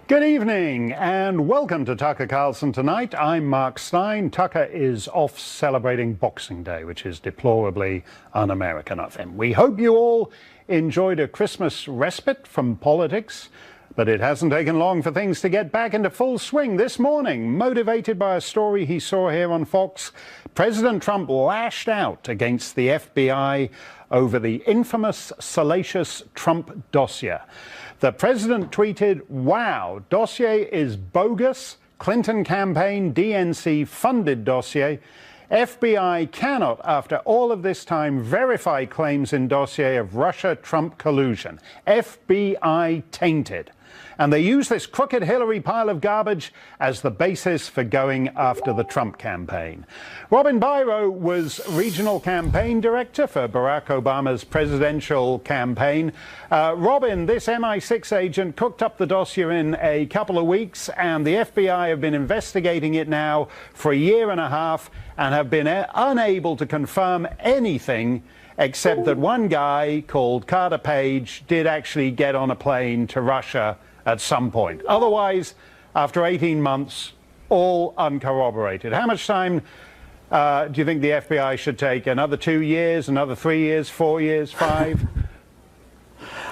Good evening and welcome to Tucker Carlson Tonight. I'm Mark Steyn. Tucker is off celebrating Boxing Day, which is deplorably un-American of him. We hope you all enjoyed a Christmas respite from politics, but it hasn't taken long for things to get back into full swing. This morning, motivated by a story he saw here on Fox, President Trump lashed out against the FBI over the infamous salacious Trump dossier. The president tweeted, "Wow, dossier is bogus. Clinton campaign DNC funded dossier. FBI cannot, after all of this time, verify claims in dossier of Russia-Trump collusion. FBI tainted." And they use this crooked Hillary pile of garbage as the basis for going after the Trump campaign. Robin Byro was regional campaign director for Barack Obama's presidential campaign. Robin, this MI6 agent cooked up the dossier in a couple of weeks, and the FBI have been investigating it now for a year and a half and have been unable to confirm anything except that one guy called Carter Page did actually get on a plane to Russia at some point. Otherwise, after 18 months, all uncorroborated. How much time do you think the FBI should take? Another 2 years, another 3 years, 4 years, 5?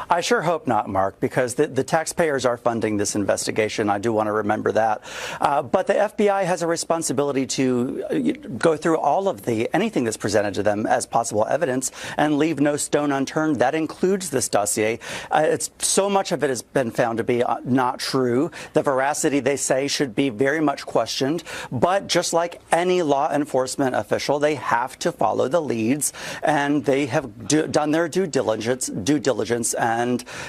I sure hope not, Mark, because the taxpayers are funding this investigation. I do want to remember that. But the FBI has a responsibility to go through all of anything that's presented to them as possible evidence and leave no stone unturned. That includes this dossier. So much of it has been found to be not true. The veracity, they say, should be very much questioned. But just like any law enforcement official, they have to follow the leads, and they have done their due diligence, and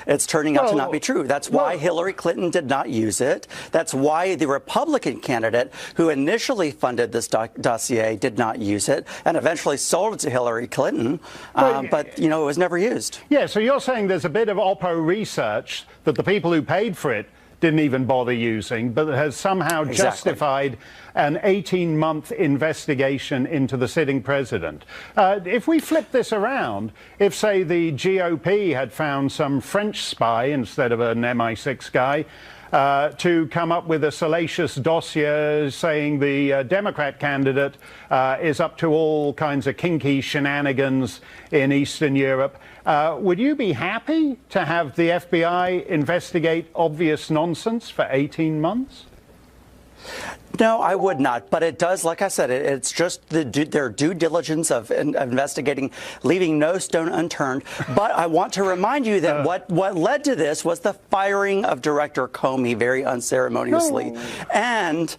it's turning out to not be true. That's why Hillary Clinton did not use it. That's why the Republican candidate who initially funded this dossier did not use it and eventually sold it to Hillary Clinton. But, you know, it was never used. Yeah, so you're saying there's a bit of Oppo research that the people who paid for it didn't even bother using, but it has somehow justified an 18-month investigation into the sitting president. If we flip this around, if, say, the GOP had found some French spy instead of an MI6 guy to come up with a salacious dossier saying the Democrat candidate is up to all kinds of kinky shenanigans in Eastern Europe, would you be happy to have the FBI investigate obvious nonsense for 18 months? No, I would not. But it does, like I said, it's just their due diligence of investigating, leaving no stone unturned. But I want to remind you that what led to this was the firing of Director Comey very unceremoniously. No. And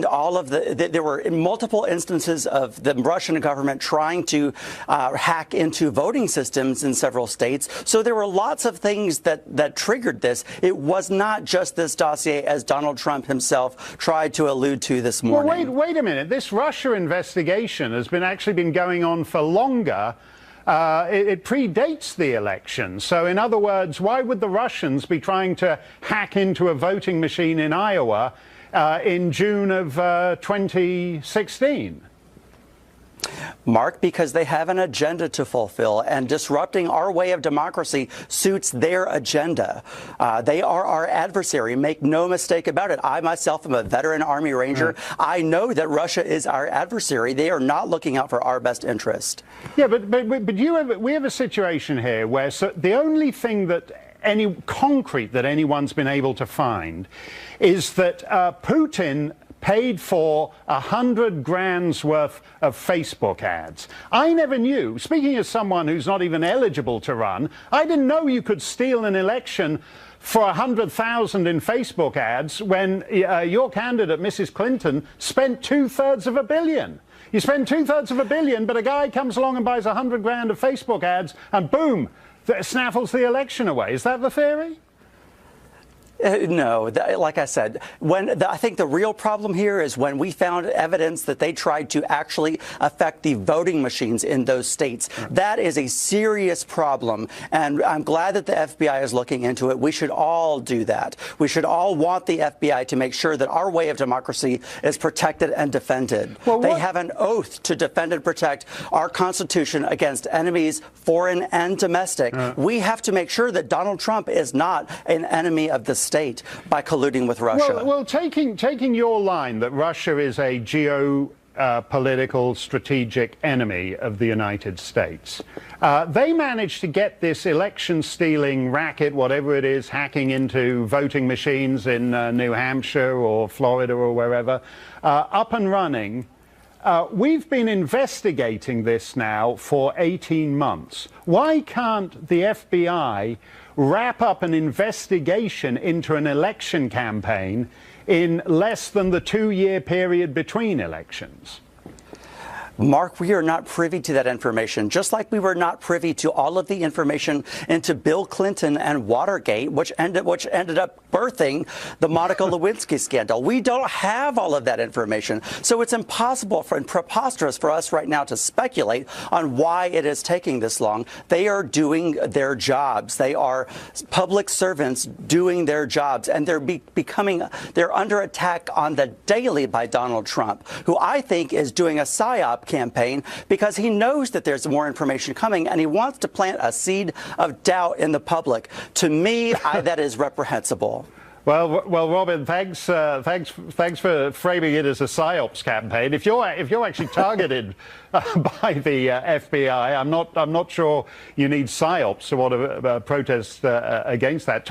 all of there were multiple instances of the Russian government trying to hack into voting systems in several states. So there were lots of things that triggered this. It was not just this dossier, as Donald Trump himself tried to allude to this morning. Well, wait a minute. This Russia investigation has actually been going on for longer. It predates the election. So, in other words, why would the Russians be trying to hack into a voting machine in Iowa in June of 2016? Mark, because they have an agenda to fulfill, and disrupting our way of democracy suits their agenda. They are our adversary. Make no mistake about it. I myself am a veteran Army Ranger. I know that Russia is our adversary. They are not looking out for our best interest. Yeah, but we have a situation here where the only thing that concrete that anyone's been able to find is that Putin paid for 100 grand's worth of Facebook ads. I never knew, speaking as someone who's not even eligible to run, I didn't know you could steal an election for 100,000 in Facebook ads when your candidate, Mrs. Clinton, spent $2/3 billion. You spend $2/3 billion, but a guy comes along and buys 100 grand of Facebook ads, and boom, snaffles the election away. Is that the theory? No, like I said, I think the real problem here is when we found evidence that they tried to actually affect the voting machines in those states. That is a serious problem, and I'm glad that the FBI is looking into it. We should all do that. We should all want the FBI to make sure that our way of democracy is protected and defended. They have an oath to defend and protect our Constitution against enemies, foreign and domestic. We have to make sure that Donald Trump is not an enemy of the state. state by colluding with Russia. Well, taking your line that Russia is a geopolitical strategic enemy of the United States, they managed to get this election-stealing racket, whatever it is, hacking into voting machines in New Hampshire or Florida or wherever, up and running. We've been investigating this now for 18 months. Why can't the FBI wrap up an investigation into an election campaign in less than the 2-year period between elections? Mark, we are not privy to that information, just like we were not privy to all of the information into Bill Clinton and Watergate, which ended up birthing the Monica Lewinsky scandal. We don't have all of that information. So it's impossible and preposterous for us right now to speculate on why it is taking this long. They are doing their jobs. They are public servants doing their jobs, and they're under attack on the daily by Donald Trump, who I think is doing a PSYOP campaign because he knows that there's more information coming and he wants to plant a seed of doubt in the public. To me, that is reprehensible. Well, Robin, thanks for framing it as a PSYOPs campaign. If you're actually targeted by the FBI, I'm not sure you need PSYOPs to want to protest against that.